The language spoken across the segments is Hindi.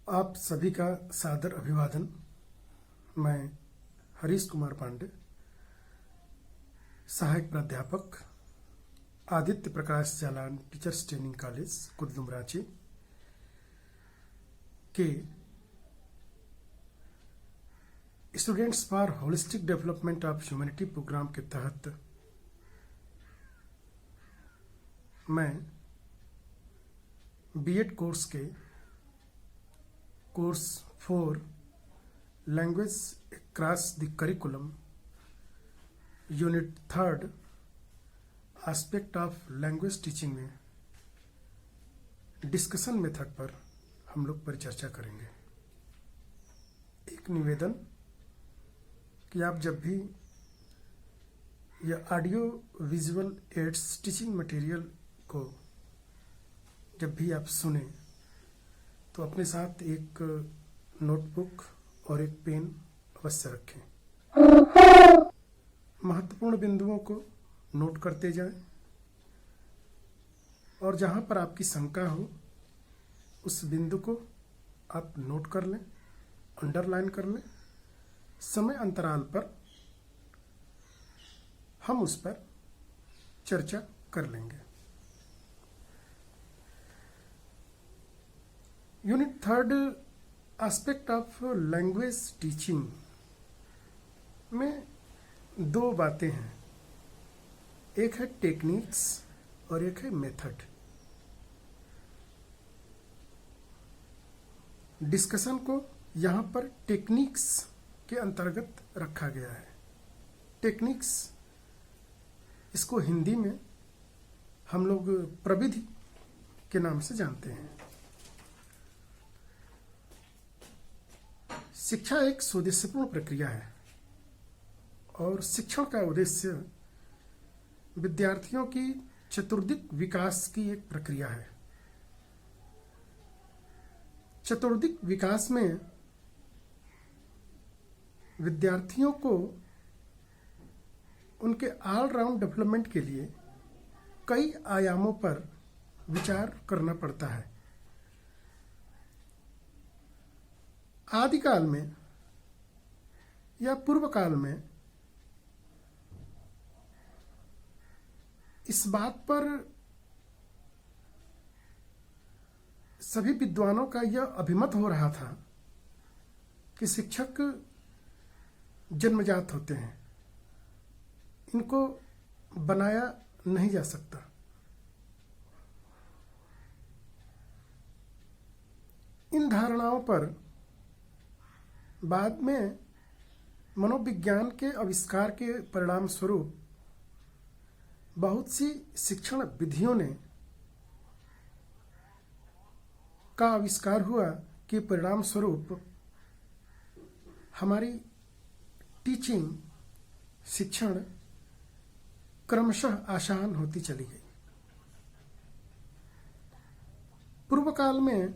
आप सभी का सादर अभिवादन। मैं हरीश कुमार पांडे, सहायक प्राध्यापक, Aditya Prakash Jalan teachers training college Kuddum Ranchi के students for holistic development of humanity programme के तहत मैं बीएड कोर्स के course 4 language across the curriculum unit 3 aspect of language teaching में डिस्कशन मेथड पर हम लोग परिचर्चा करेंगे। एक निवेदन कि आप जब भी यह audio visual aids teaching material को जब भी आप सुने तो अपने साथ एक नोटबुक और एक पेन अवश्य रखें। महत्वपूर्ण बिंदुओं को नोट करते जाएं और जहां पर आपकी शंका हो उस बिंदु को आप नोट कर लें, अंडरलाइन कर लें। समय अंतराल पर हम उस पर चर्चा कर लेंगे। Unit 3 aspect of language teaching में दो बातें हैं, एक है टेक्निक्स और एक है मेथड। डिस्कशन को यहाँ पर टेक्निक्स के अंतर्गत रखा गया है। टेक्निक्स इसको हिंदी में हम लोग प्रविधि के नाम से जानते हैं। शिक्षा एक सुउद्देश्यपूर्ण प्रक्रिया है और शिक्षण का उद्देश्य विद्यार्थियों की चतुर्दिक विकास की एक प्रक्रिया है। चतुर्दिक विकास में विद्यार्थियों को उनके ऑलराउंड डेवलपमेंट के लिए कई आयामों पर विचार करना पड़ता है। आदिकाल में या पूर्व काल में इस बात पर सभी विद्वानों का यह अभिमत हो रहा था कि शिक्षक जन्मजात होते हैं, इनको बनाया नहीं जा सकता। इन धारणाओं पर बाद में मनोविज्ञान के आविष्कार के परिणाम स्वरूप बहुत सी शिक्षण विधियों ने का आविष्कार हुआ कि परिणाम स्वरूप हमारी टीचिंग शिक्षण क्रमशः आसान होती चली गई। पूर्व काल में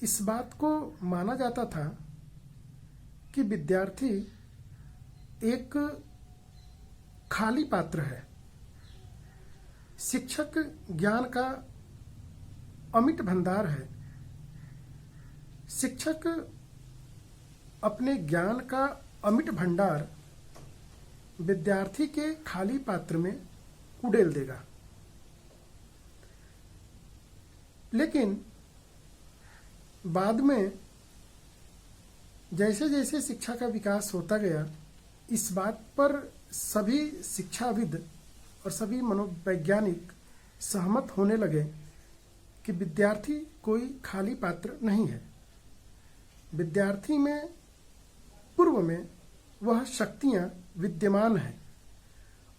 इस बात को माना जाता था कि विद्यार्थी एक खाली पात्र है। शिक्षक ज्ञान का अमिट भंडार है। शिक्षक अपने ज्ञान का अमिट भंडार विद्यार्थी के खाली पात्र में उड़ेल देगा। लेकिन बाद में जैसे जैसे शिक्षा का विकास होता गया, इस बात पर सभी शिक्षाविद और सभी मनोवैज्ञानिक सहमत होने लगे कि विद्यार्थी कोई खाली पात्र नहीं है। विद्यार्थी में पूर्व में वह शक्तियां विद्यमान हैं।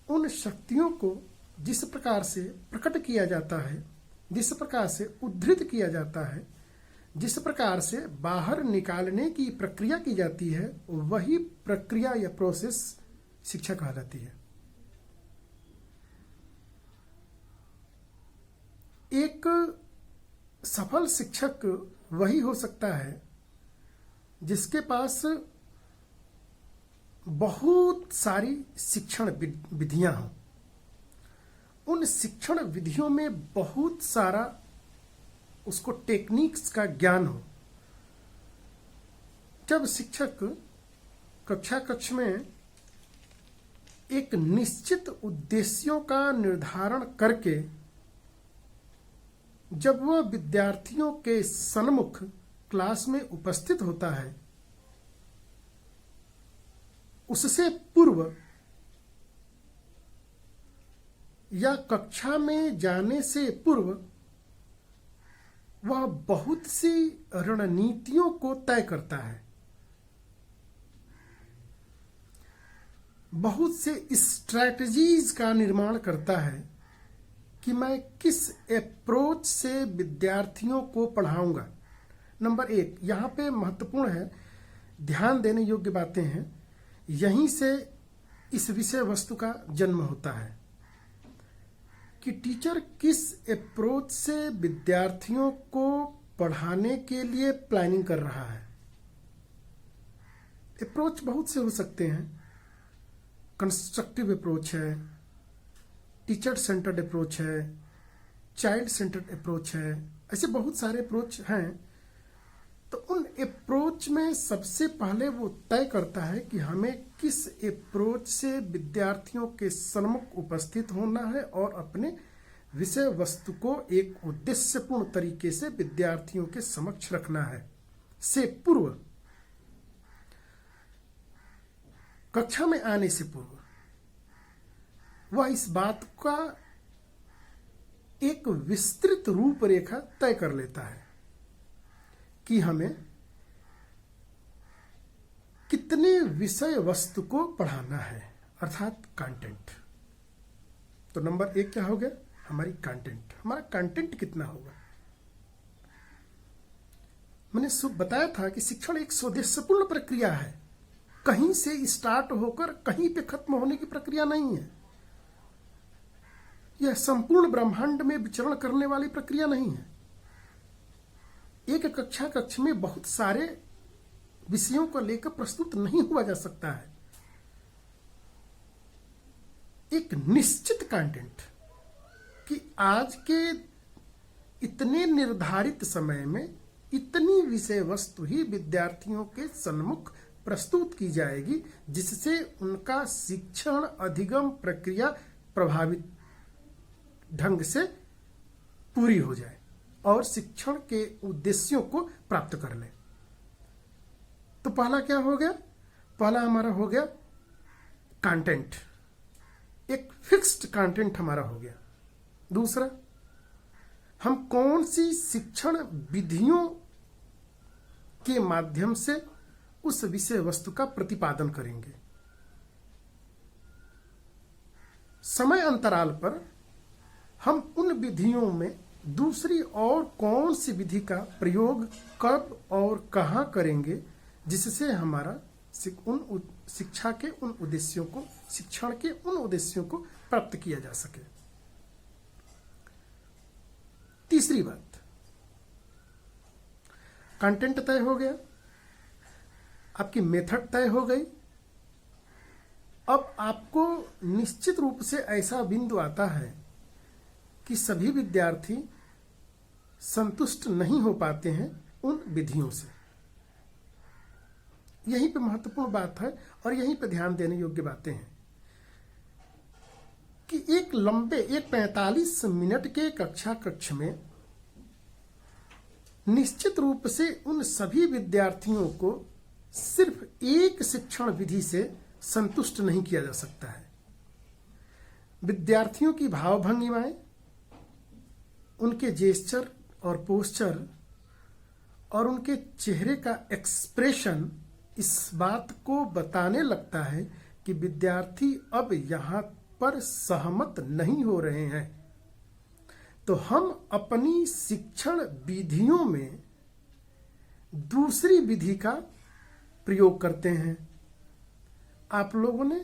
उन शक्तियों को जिस प्रकार से प्रकट किया जाता है, जिस प्रकार से उद्धृत किया जाता है, जिस प्रकार से बाहर निकालने की प्रक्रिया की जाती है, वही प्रक्रिया या प्रोसेस शिक्षा कहलाती है। एक सफल शिक्षक वही हो सकता है जिसके पास बहुत सारी शिक्षण विधियां हों। उन शिक्षण विधियों में बहुत सारा उसको टेक्निक्स का ज्ञान हो, जब शिक्षक कक्षा कक्ष में एक निश्चित उद्देश्यों का निर्धारण करके जब वह विद्यार्थियों के सन्मुख क्लास में उपस्थित होता है, उससे पूर्व या कक्षा में जाने से पूर्व वह बहुत सी रणनीतियों को तय करता है, बहुत से स्ट्रैटेजीज का निर्माण करता है कि मैं किस अप्रोच से विद्यार्थियों को पढ़ाऊंगा। नंबर 1 यहाँ पे महत्वपूर्ण है, ध्यान देने योग्य बातें हैं। यहीं से इस विषय वस्तु का जन्म होता है कि टीचर किस अप्रोच से विद्यार्थियों को पढ़ाने के लिए प्लानिंग कर रहा है। अप्रोच बहुत से हो सकते हैं, कंस्ट्रक्टिव अप्रोच है, टीचर सेंटर्ड अप्रोच है, चाइल्ड सेंटर्ड अप्रोच है, ऐसे बहुत सारे अप्रोच हैं। तो उन अप्रोच में सबसे पहले वो तय करता है कि हमें किस अप्रोच से विद्यार्थियों के सन्मुख उपस्थित होना है और अपने विषय वस्तु को एक उद्देश्यपूर्ण तरीके से विद्यार्थियों के समक्ष रखना है। से पूर्व, कक्षा में आने से पूर्व वह इस बात का एक विस्तृत रूपरेखा तय कर लेता है कि हमें कितने विषय वस्तु को पढ़ाना है, अर्थात कंटेंट। तो नंबर 1 क्या हो गया? हमारी कंटेंट। हमारा कंटेंट कितना होगा? मैंने बताया था कि शिक्षण एक स्वदेशपूर्ण प्रक्रिया है, कहीं से स्टार्ट होकर कहीं पे खत्म होने की प्रक्रिया नहीं है। यह संपूर्ण ब्रह्मांड में विचरण करने वाली प्रक्रिया नहीं है। एक कक्षा कक्ष में बहुत सारे विषयों को लेकर प्रस्तुत नहीं हुआ जा सकता है। एक निश्चित कंटेंट कि आज के इतने निर्धारित समय में इतनी विषय वस्तु ही विद्यार्थियों के सन्मुख प्रस्तुत की जाएगी, जिससे उनका शिक्षण अधिगम प्रक्रिया प्रभावित ढंग से पूरी हो जाए और शिक्षण के उद्देश्यों को प्राप्त कर ले। तो पहला क्या हो गया? पहला हमारा हो गया कंटेंट, एक फिक्स्ड कंटेंट हमारा हो गया। दूसरा, हम कौन सी शिक्षण विधियों के माध्यम से उस विषय वस्तु का प्रतिपादन करेंगे। समय अंतराल पर हम उन विधियों में दूसरी और कौन सी विधि का प्रयोग कब और कहां करेंगे, जिससे हमारा शिक्षा के उन उद्देश्यों को, शिक्षण के उन उद्देश्यों को प्राप्त किया जा सके। तीसरी बात, कंटेंट तय हो गया, आपकी मेथड तय हो गई। अब आपको निश्चित रूप से ऐसा बिंदु आता है कि सभी विद्यार्थी संतुष्ट नहीं हो पाते हैं उन विधियों से। यहीं पे महत्वपूर्ण बात है और यहीं पे ध्यान देने योग्य बातें हैं कि एक 45 मिनट के कक्षा कक्ष में निश्चित रूप से उन सभी विद्यार्थियों को सिर्फ एक शिक्षण विधि से संतुष्ट नहीं किया जा सकता है। विद्यार्थियों की भावभंगिमाएं, उनके जेस्चर और पोस्चर और उनके चेहरे का एक्सप्रेशन इस बात को बताने लगता है कि विद्यार्थी अब यहाँ पर सहमत नहीं हो रहे हैं। तो हम अपनी शिक्षण विधियों में दूसरी विधि का प्रयोग करते हैं। आप लोगों ने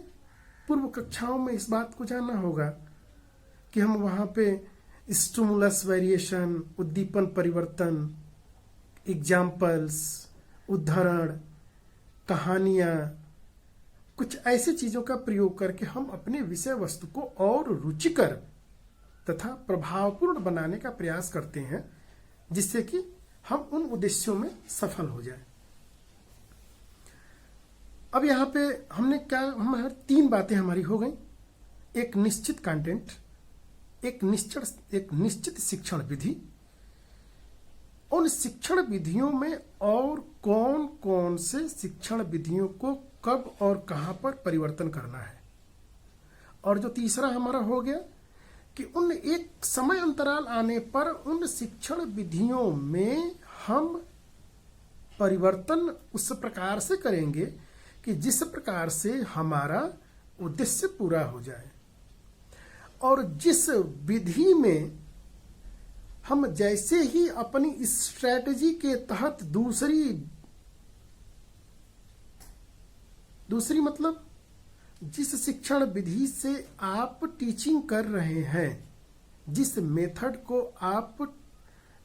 पूर्व कक्षाओं में इस बात को जाना होगा कि हम वहाँ पे स्टिमुलस वेरिएशन, उद्दीपन परिवर्तन, एग्जाम्पल्स, उदाहरण, कहानियाँ, कुछ ऐसी चीज़ों का प्रयोग करके हम अपने विषय वस्तु को और रुचिकर तथा प्रभावपूर्ण बनाने का प्रयास करते हैं, जिससे कि हम उन उद्देश्यों में सफल हो जाएं। अब यहाँ पे हमने क्या, हमारे 3 बातें हमारी हो गई। एक निश्चित कंटेंट, एक निश्चित शिक्षण विधि, उन शिक्षण विधियों में और कौन कौन से शिक्षण विधियों को कब और कहाँ पर परिवर्तन करना है, और जो तीसरा हमारा हो गया कि उन एक समय अंतराल आने पर उन शिक्षण विधियों में हम परिवर्तन उस प्रकार से करेंगे कि जिस प्रकार से हमारा उद्देश्य पूरा हो जाए, और जिस विधि में हम जैसे ही अपनी स्ट्रैटेजी के तहत दूसरी मतलब जिस शिक्षण विधि से आप टीचिंग कर रहे हैं, जिस मेथड को आप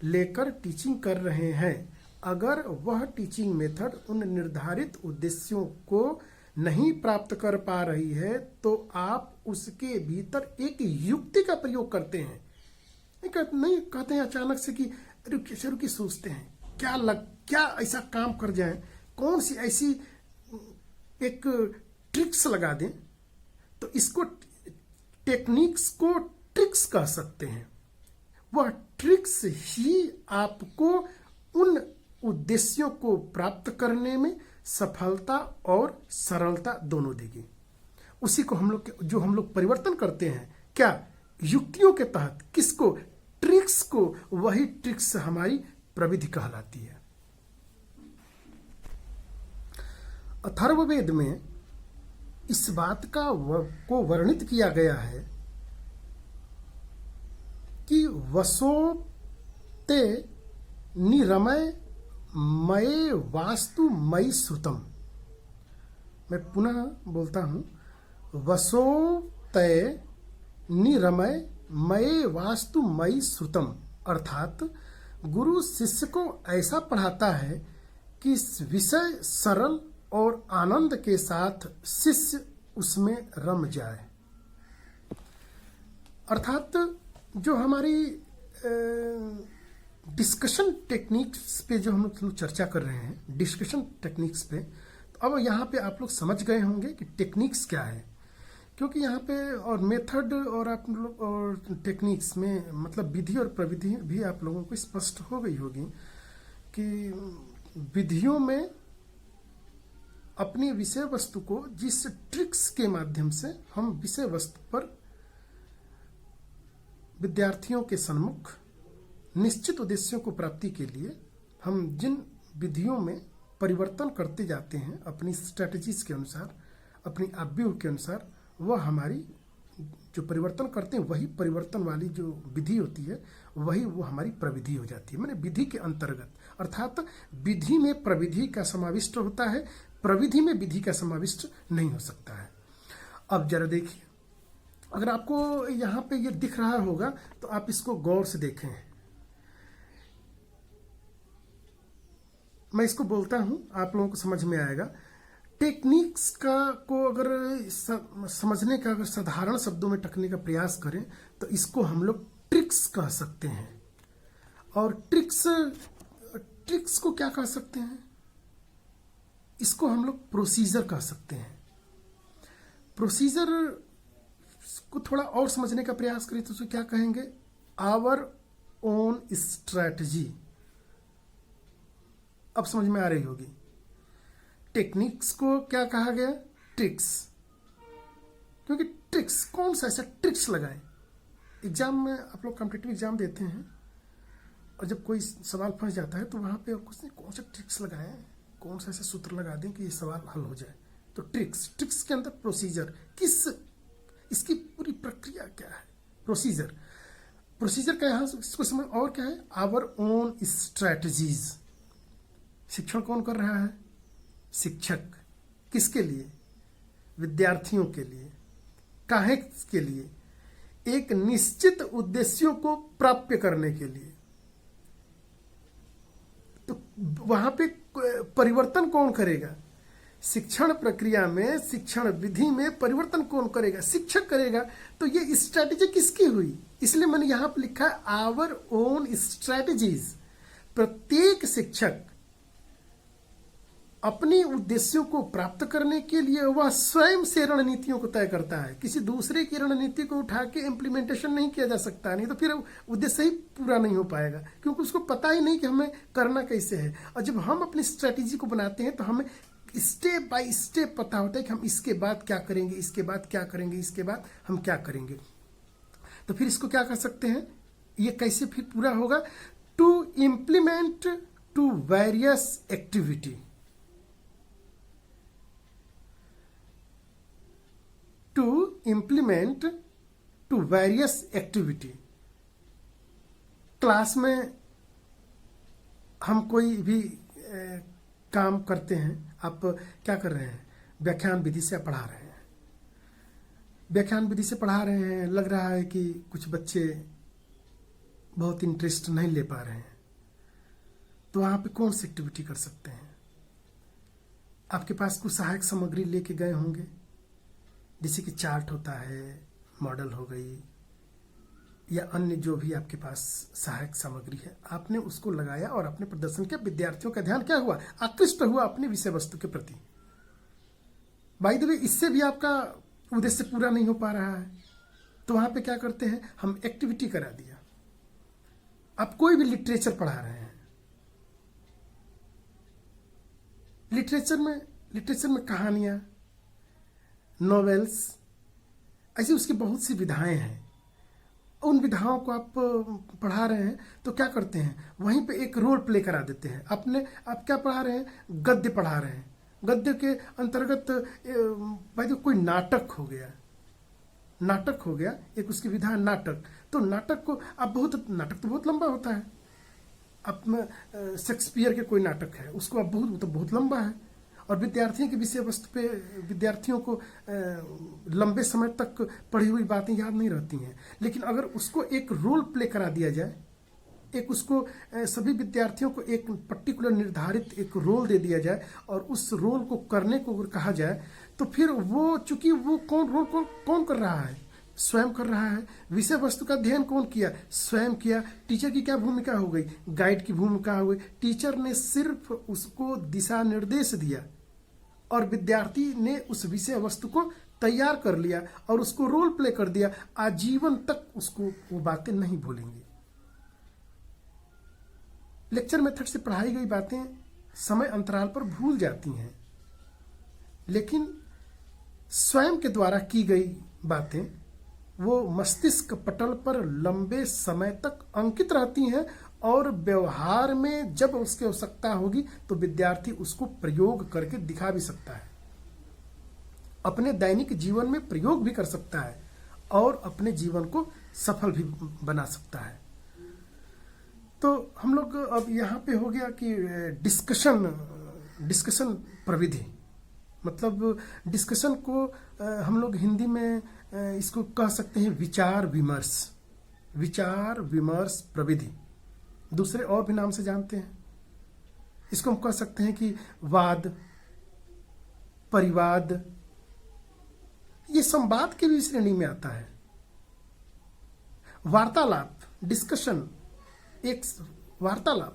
लेकर टीचिंग कर रहे हैं, अगर वह टीचिंग मेथड उन निर्धारित उद्देश्यों को नहीं प्राप्त कर पा रही है तो आप उसके भीतर एक युक्ति का प्रयोग करते हैं। नहीं कहते हैं अचानक से कि रुकी सोचते हैं क्या ऐसा काम कर जाए, कौन सी ऐसी एक ट्रिक्स लगा दें, तो इसको टेक्निक्स को ट्रिक्स कह सकते हैं। वह ट्रिक्स ही आपको उन उद्देश्यों को प्राप्त करने में सफलता और सरलता दोनों देगी। उसी को हम लोग परिवर्तन करते हैं, क्या युक्तियों के तहत, किसको, ट्रिक्स को, वही ट्रिक्स हमारी प्रविधि कहलाती है। अथर्ववेद में इस बात को वर्णित किया गया है कि वसो ते निरमय मये वास्तु मयि श्रुतम। मैं पुनः बोलता हूं, वसो तय निरमय मये वास्तु मयि श्रुतम, अर्थात गुरु शिष्य को ऐसा पढ़ाता है कि विषय सरल और आनंद के साथ शिष्य उसमें रम जाए। अर्थात जो हमारी डिस्कशन टेक्निक्स पे जो हम लोग चर्चा कर रहे हैं, डिस्कशन टेक्निक्स पे, तो अब यहाँ पे आप लोग समझ गए होंगे कि टेक्निक्स क्या है, क्योंकि यहाँ पे और मेथड और आप लोग और टेक्निक्स में मतलब विधि और प्रविधि भी आप लोगों को स्पष्ट हो गई होगी कि विधियों में अपनी विषय वस्तु को जिस ट्रिक्स के माध्यम से हम विषय वस्तु पर विद्यार्थियों के सन्मुख निश्चित उद्देश्यों को प्राप्ति के लिए हम जिन विधियों में परिवर्तन करते जाते हैं अपनी स्ट्रेटजीज के अनुसार, अपनी आव्यूह के अनुसार, वह हमारी जो परिवर्तन करते हैं वही परिवर्तन वाली जो विधि होती है वही वो हमारी प्रविधि हो जाती है। माने विधि के अंतर्गत, अर्थात विधि में प्रविधि का समाविष्ट होता है, प्रविधि में विधि का समाविष्ट नहीं हो सकता है। अब जरा देखिए, अगर आपको यहाँ पे ये दिख रहा होगा तो आप इसको गौर से देखें। मैं इसको बोलता हूं, आप लोगों को समझ में आएगा। टेक्निक्स को अगर समझने का अगर साधारण शब्दों में टकने का प्रयास करें तो इसको हम लोग ट्रिक्स कह सकते हैं। और ट्रिक्स को क्या कह सकते हैं? इसको हम लोग प्रोसीजर कह सकते हैं। प्रोसीजर को थोड़ा और समझने का प्रयास करें तो उसे क्या कहेंगे? Our own strategy. अब समझ में आ रही होगी। टेक्निक्स को क्या कहा गया? ट्रिक्स। क्योंकि ट्रिक्स, कौन सा ऐसा ट्रिक्स लगाए? एग्जाम में आप लोग कॉम्पिटिटिव एग्जाम देते हैं और जब कोई सवाल फंस जाता है तो वहां पे कुछ नहीं, कौन सा ट्रिक्स लगाए, कौन सा ऐसा सूत्र लगा दें कि ये सवाल हल हो जाए। तो ट्रिक्स के अंदर प्रोसीजर, इसकी पूरी प्रक्रिया क्या है? प्रोसीजर का यहां इसको समझ। और क्या है? Our own strategies. शिक्षण कौन कर रहा है? शिक्षक। किसके लिए? विद्यार्थियों के लिए। काहे के लिए? एक निश्चित उद्देश्यों को प्राप्त करने के लिए। तो वहां पे परिवर्तन कौन करेगा? शिक्षण प्रक्रिया में, शिक्षण विधि में परिवर्तन कौन करेगा? शिक्षक करेगा। तो ये स्ट्रैटेजी किसकी हुई? इसलिए मैंने यहां पर लिखा है आवर ओन स्ट्रैटेजीज। प्रत्येक शिक्षक अपने उद्देश्यों को प्राप्त करने के लिए वह स्वयं से रणनीतियों को तय करता है। किसी दूसरे की रणनीति को उठा के इम्प्लीमेंटेशन नहीं किया जा सकता, नहीं तो फिर उद्देश्य ही पूरा नहीं हो पाएगा, क्योंकि उसको पता ही नहीं कि हमें करना कैसे है। और जब हम अपनी स्ट्रेटेजी को बनाते हैं तो हमें स्टेप बाय स्टेप पता होता है कि हम इसके बाद क्या करेंगे, इसके बाद क्या करेंगे, इसके बाद हम क्या करेंगे। तो फिर इसको क्या कर सकते हैं, ये कैसे फिर पूरा होगा? To implement to various activity, to implement to various activity. Class में हम कोई भी काम करते हैं, आप क्या कर रहे हैं, व्याख्यान विधि से पढ़ा रहे हैं, व्याख्यान विधि से पढ़ा रहे हैं, लग रहा है कि कुछ बच्चे बहुत इंटरेस्ट नहीं ले पा रहे हैं, तो वहां पे कौन सी एक्टिविटी कर सकते हैं? आपके पास कुछ सहायक सामग्री लेके गए होंगे, जैसे कि चार्ट होता है, मॉडल हो गई, या अन्य जो भी आपके पास सहायक सामग्री है, आपने उसको लगाया और अपने प्रदर्शन किया। विद्यार्थियों का ध्यान क्या हुआ? आकृष्ट हुआ अपने विषय वस्तु के प्रति। बाय द वे, इससे भी आपका उद्देश्य पूरा नहीं हो पा रहा है, तो वहां पे क्या करते हैं, हम एक्टिविटी करा दिया। आप कोई भी लिटरेचर पढ़ा रहे हैं, लिटरेचर में कहानियां, नॉवेल्स, ऐसी उसकी बहुत सी विधाएं हैं। उन विधाओं को आप पढ़ा रहे हैं तो क्या करते हैं, वहीं पे एक रोल प्ले करा देते हैं। आप क्या पढ़ा रहे हैं, गद्य पढ़ा रहे हैं, गद्य के अंतर्गत भाई कोई नाटक हो गया, एक उसकी विधा नाटक। तो नाटक को आप नाटक तो बहुत लंबा होता है। आप शेक्सपियर के कोई नाटक है, उसको आप बहुत लंबा है, और विद्यार्थियों की विषय वस्तु पे विद्यार्थियों को लंबे समय तक पढ़ी हुई बातें याद नहीं रहती हैं। लेकिन अगर उसको एक रोल प्ले करा दिया जाए, एक उसको सभी विद्यार्थियों को एक पर्टिकुलर निर्धारित एक रोल दे दिया जाए और उस रोल को करने को अगर कहा जाए, तो फिर वो चूंकि वो कौन कर रहा है, स्वयं कर रहा है। विषय वस्तु का अध्ययन कौन किया, स्वयं किया। टीचर की क्या भूमिका हो गई, गाइड की भूमिका हो गई। टीचर ने सिर्फ उसको दिशा निर्देश दिया और विद्यार्थी ने उस विषय वस्तु को तैयार कर लिया और उसको रोल प्ले कर दिया। आजीवन तक उसको वो बातें नहीं भूलेंगे। लेक्चर मेथड से पढ़ाई गई बातें समय अंतराल पर भूल जाती हैं, लेकिन स्वयं के द्वारा की गई बातें वो मस्तिष्क पटल पर लंबे समय तक अंकित रहती हैं और व्यवहार में जब उसकी आवश्यकता होगी तो विद्यार्थी उसको प्रयोग करके दिखा भी सकता है, अपने दैनिक जीवन में प्रयोग भी कर सकता है और अपने जीवन को सफल भी बना सकता है। तो हम लोग अब यहाँ पे हो गया कि डिस्कशन प्रविधि, मतलब डिस्कशन को हम लोग हिंदी में इसको कह सकते हैं विचार विमर्श प्रविधि। दूसरे और भी नाम से जानते हैं। इसको हम कह सकते हैं कि वाद, परिवाद, ये संवाद की भी श्रेणी में आता है। वार्तालाप, डिस्कशन, एक वार्तालाप।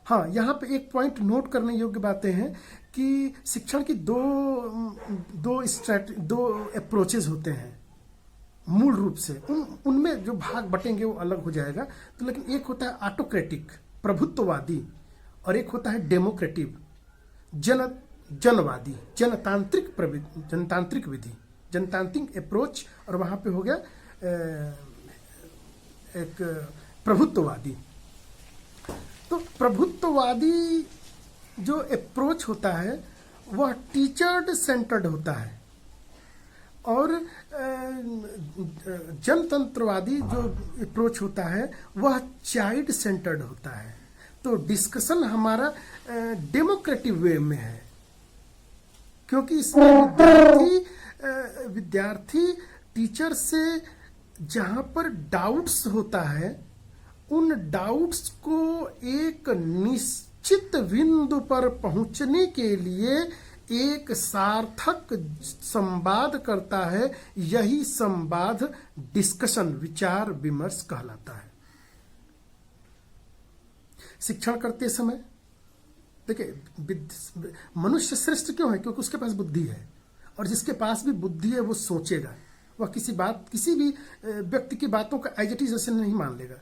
हाँ, यहाँ पे एक पॉइंट नोट करने योग्य बातें हैं कि शिक्षण की दो अप्रोचेज होते हैं मूल रूप से। उनमें जो भाग बटेंगे वो अलग हो जाएगा। तो लेकिन एक होता है ऑटोक्रेटिक, प्रभुत्ववादी, और एक होता है डेमोक्रेटिव, जनवादी, जनतांत्रिक विधि, जनतांत्रिक अप्रोच। और वहां पे हो गया एक प्रभुत्ववादी। तो प्रभुत्ववादी जो अप्रोच होता है वह टीचर सेंटर्ड होता है, और जनतंत्रवादी जो अप्रोच होता है वह चाइल्ड सेंटर्ड होता है। तो डिस्कशन हमारा डेमोक्रेटिव वे में है, क्योंकि इसमें विद्यार्थी टीचर से जहां पर डाउट्स होता है उन डाउट्स को एक निश्चित बिंदु पर पहुंचने के लिए एक सार्थक संवाद करता है। यही संवाद डिस्कशन, विचार विमर्श कहलाता है। शिक्षण करते समय देखिए, मनुष्य श्रेष्ठ क्यों है? क्योंकि उसके पास बुद्धि है, और जिसके पास भी बुद्धि है वो सोचेगा, वह किसी भी व्यक्ति की बातों का एज इट इज ऐसे नहीं मान लेगा।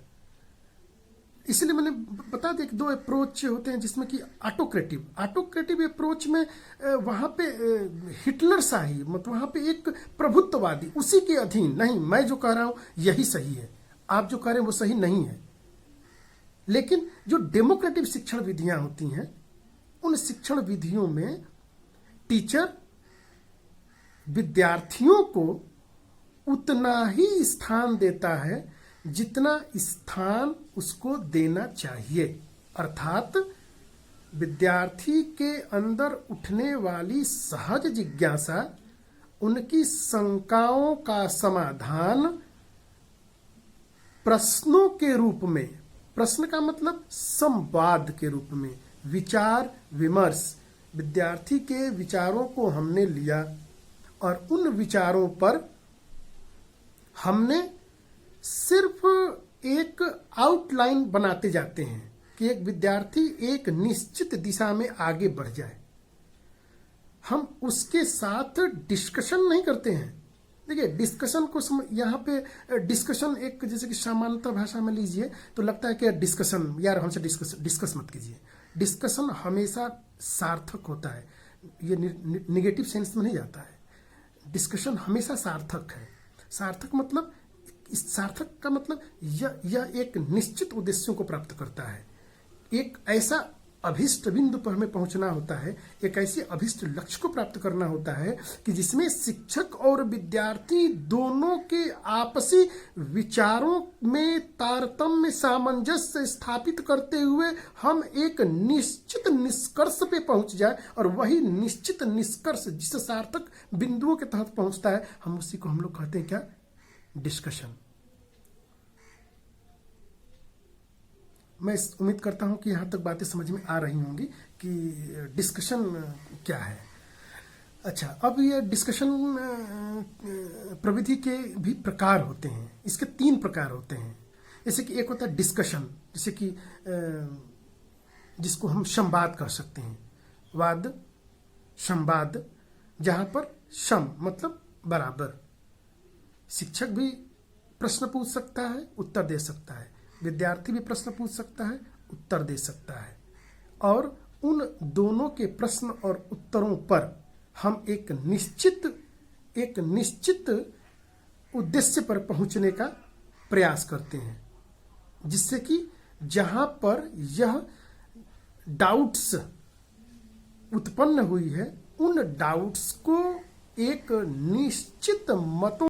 इसलिए मैंने बता दिया कि दो अप्रोच होते हैं, जिसमें कि ऑटोक्रेटिव अप्रोच में वहां पे हिटलर शाही, मतलब वहां पे एक प्रभुत्ववादी, उसी के अधीन, नहीं मैं जो कह रहा हूं यही सही है, आप जो कह रहे हैं वो सही नहीं है। लेकिन जो डेमोक्रेटिक शिक्षण विधियां होती हैं, उन शिक्षण विधियों में टीचर विद्यार्थियों को उतना ही स्थान देता है जितना स्थान उसको देना चाहिए। अर्थात विद्यार्थी के अंदर उठने वाली सहज जिज्ञासा, उनकी शंकाओं का समाधान प्रश्नों के रूप में, प्रश्न का मतलब संवाद के रूप में, विचार विमर्श, विद्यार्थी के विचारों को हमने लिया और उन विचारों पर हमने सिर्फ एक आउटलाइन बनाते जाते हैं कि एक विद्यार्थी एक निश्चित दिशा में आगे बढ़ जाए। हम उसके साथ डिस्कशन नहीं करते हैं। देखिए, डिस्कशन को यहाँ पे डिस्कशन एक, जैसे कि सामान्यतः भाषा में लीजिए तो लगता है कि डिस्कशन, यार हमसे डिस्कस मत कीजिए। डिस्कशन हमेशा सार्थक होता है, ये निगेटिव सेंस में नहीं जाता है। डिस्कशन हमेशा सार्थक है। सार्थक मतलब, इस सार्थक का मतलब यह एक निश्चित उद्देश्यों को प्राप्त करता है। एक ऐसा अभिष्ट बिंदु पर हमें पहुंचना होता है, एक ऐसे अभिष्ट लक्ष्य को प्राप्त करना होता है कि जिसमें शिक्षक और विद्यार्थी दोनों के आपसी विचारों में तारतम्य सामंजस्य स्थापित करते हुए हम एक निश्चित निष्कर्ष पे पहुंच जाए, और वही निश्चित निष्कर्ष जिस सार्थक बिंदुओं के तहत पहुंचता है, हम उसी को हम लोग कहते हैं क्या? डिस्कशन। मैं उम्मीद करता हूं कि यहां तक बातें समझ में आ रही होंगी कि डिस्कशन क्या है। अच्छा, अब ये डिस्कशन प्रविधि के भी प्रकार होते हैं। इसके 3 प्रकार होते हैं। जैसे कि एक होता है डिस्कशन, जैसे कि जिसको हम संवाद कह सकते हैं, वाद संवाद, जहां पर सम मतलब बराबर, शिक्षक भी प्रश्न पूछ सकता है, उत्तर दे सकता है, विद्यार्थी भी प्रश्न पूछ सकता है, उत्तर दे सकता है, और उन दोनों के प्रश्न और उत्तरों पर हम एक निश्चित उद्देश्य पर पहुंचने का प्रयास करते हैं, जिससे कि जहां पर यह डाउट्स उत्पन्न हुई है, उन डाउट्स को एक निश्चित मतों